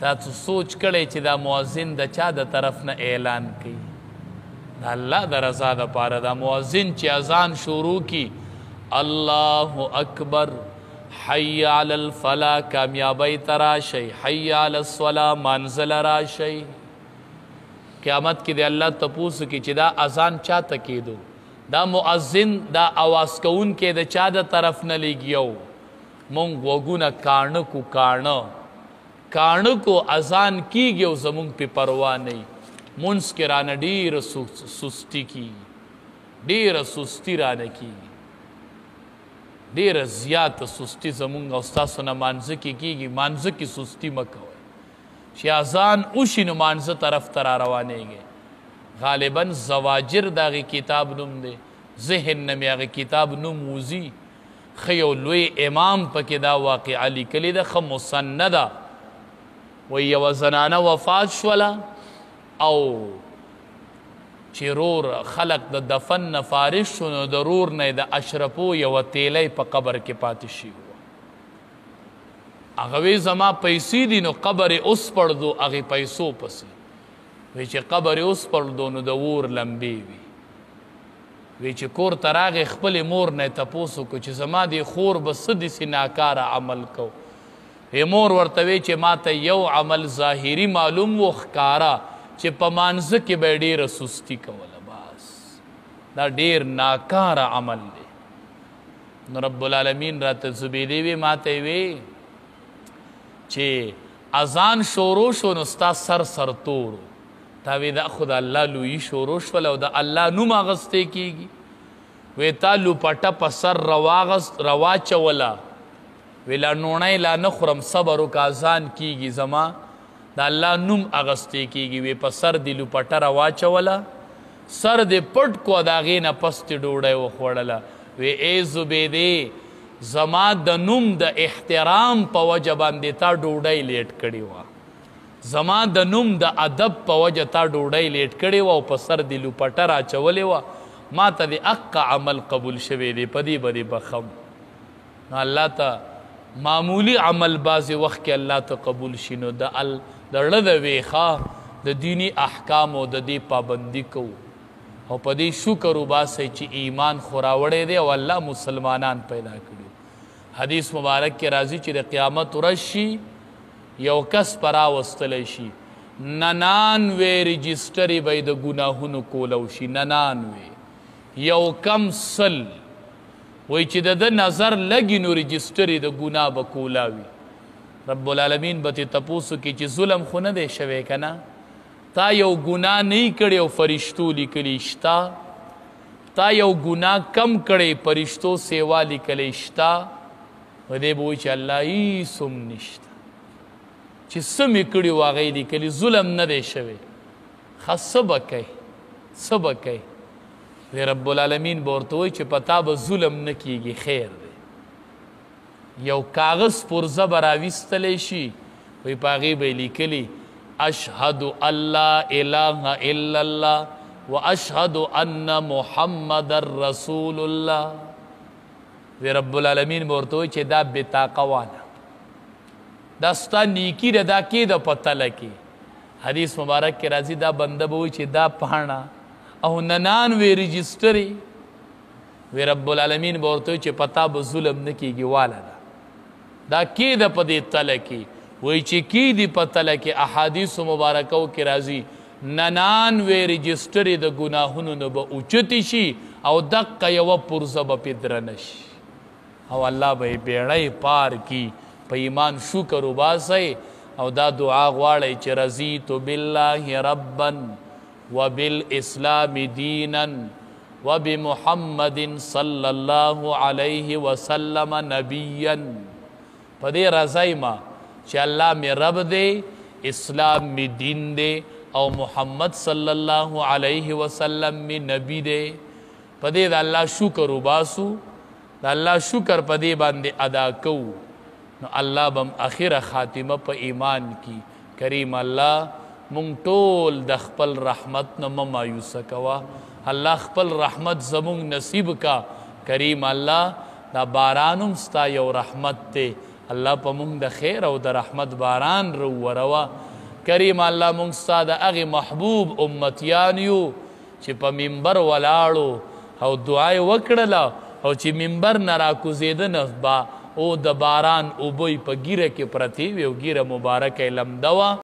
تاسو سوچ کړئ چې دا مؤذن د چا د طرف نه اعلان کوي د الله د رضا دپاره دا مؤذن چې اذان شروع کی الله اکبر حی علی الفلاح کامیابی ته راشئ حی علی الصلاة منزله راشئ قیامت کې د الله تپوس کی چې دا اذان چا ته کېدو دا مؤذن دا آواز کوونکی د چا د طرف نه لګیو مونږ غوږونه کاڼه کو کاڼه کو اذان کیږي او زمونږ پې پروا نه وي مونځ کې رانه ډېره سستی کیږي ډېره سستی رانه کیږي ډېره زیاته سستی زمونږ او ستاسو نه مانځه کې کیږي مانځه کې سستی مه کوئ چې اذان وشي نو مانځه طرف ته را روانېږئ غالبا زواجر د هغې کتاب نوم دی ذهن نه مې هغې کتاب نوم وځي ښه یو لوی امام پکې دا واقعه لیکلې ده ښه مسنده وایي یوه زنانه وفات شوله او چې رور خلق د دفن نه فارغ شو نو د رور نه د اشرفو یوه تیلی په قبر کې پاتې شوي وه هغه وی زما پیسې دي نو قبر یې وسپړدو هغې پیسو پسې وی چې قبر یې وسپړدو نو د اور لمبې وي وی چې کور ته راغې خپلې مور نه یې تپوس وکړو چې زما دې خور به څه داسې ناکاره عمل کو مور ورته وی چې ما ته یو عمل ظاهري معلوم و ښکاره چې په مانځه کې به یې ډېره سستي کوله بس دا ډېر ناکاره عمل دی نو رب العالمین راته زبیدې وی ما ته یې وی چې اذان شروع شو نو ستا سر تور تا وی دا خو د الله لویي شروع شوله او د الله نوم اغستی کېږي وی تا لوپټه په سر رواچوله وی لا نوڼی لا نه خورم صبر وکړه اذان کېږي زما د الله نوم اغستی کېږي وی په سر دې لوپټه راواچوله سر دې پټ کو د هغې نه پس دې ډوډۍ وخوړله وی ای زبیدې زما د نوم د احترام په وجه باندې تا ډوډۍ لیټ کړې وه زما د نوم د ادب په وجه تا ډوډۍ لیټ کړې وه او په سر دې لوپټه راچولې وه ما ته د اقه عمل قبول شوی دی په دې به دې بخم نو الله ته معمولی عمل بعضې وخت کې الله ته قبول شي نو د زړه د ویښه د دینی احکامو د دې پابندي کوو او په دې شکر وباسئ چې ایمان خو راوړی دی او الله مسلمانان پیدا کړي حدیث مبارک کې راځي چې د قیامت ورځ شي یو کس په راوستلی شي 99 رجسټرې به یې د ګناهونو کولو شي 99 یو کم 100 وایي چې د ده نظر لګي نو رجسټرې د ګناه به کولاوي رب العالمین به ترې تپوس وکړي چې ظلم خو نه دی شوی که نه تا یو ګناه نه یې کړی او فرشتو لیکلی شته تا یو ګناه کم کړی فرشتو سیوا لیکلی شته په دې به وایي چې الله هیڅ هم نشته چې څه مې کړي وو هغه یې لیکلي ظلم نه دی شوی ښه څه به کوئ څه به کوئ وی رب العالمین به ورته وایي چې په تا به ظلم نه کیږي خیر دی یو کاغذ پرزه به راویستلی شي وایي په هغې به یې لیکلي اشهد ان لا اله الا الله و اشهد ان محمد رسول الله وی رب العالمین به ورته وایي چې دا بطاقه واله دا ستا نیکي ده دا کې ده په تله کې حدیث مبارک کې راځي دا بنده به وایي چې دا پاڼه او 99 رجسټرې وی رب العالمین به ورته وایي چې په تا به ظلم نه کېږي واله ده دا کې ده په دې تله کې وایي چې کې دي په تله کې احادیثو مبارکو کې راځي 99 رجسټرې د ګناهونو نه به اوچتې شي او دقه یوه پرزه به پې درنه شي او الله به یې بیړۍ پار کي په ایمان شکر وباسئ او دا دعا غواړئ چې رضیت بالله ربا وبالاسلام دینا وبمحمد صلی الله علیه وسلم نبیا په دې رضی ما چې الله مې رب دی اسلام مې دین دی او محمد صلی الله علیه وسلم مې نبی دی په دې د الله شکر وباسو د الله شکر په دې باندې ادا کوو نو الله بم اخره خاتمه په ایمان کی کریم الله مونږ ټول د خپل رحمت نه مه مایوسه کوه الله خپل رحمت زمونږ نصیب کا کریم الله دا باران هم ستا یو رحمت دی الله په مونږ د خیر او د رحمت باران وروا کریم الله مونږ ستا د هغې محبوب امتیان یو چې په منبر ولاړو او دعا یې وکړله او چې منبر نه راکوزېده نه با او د باران اوبه په ږیره کې پرتې وې او ږیره مبارکه یې لمده وه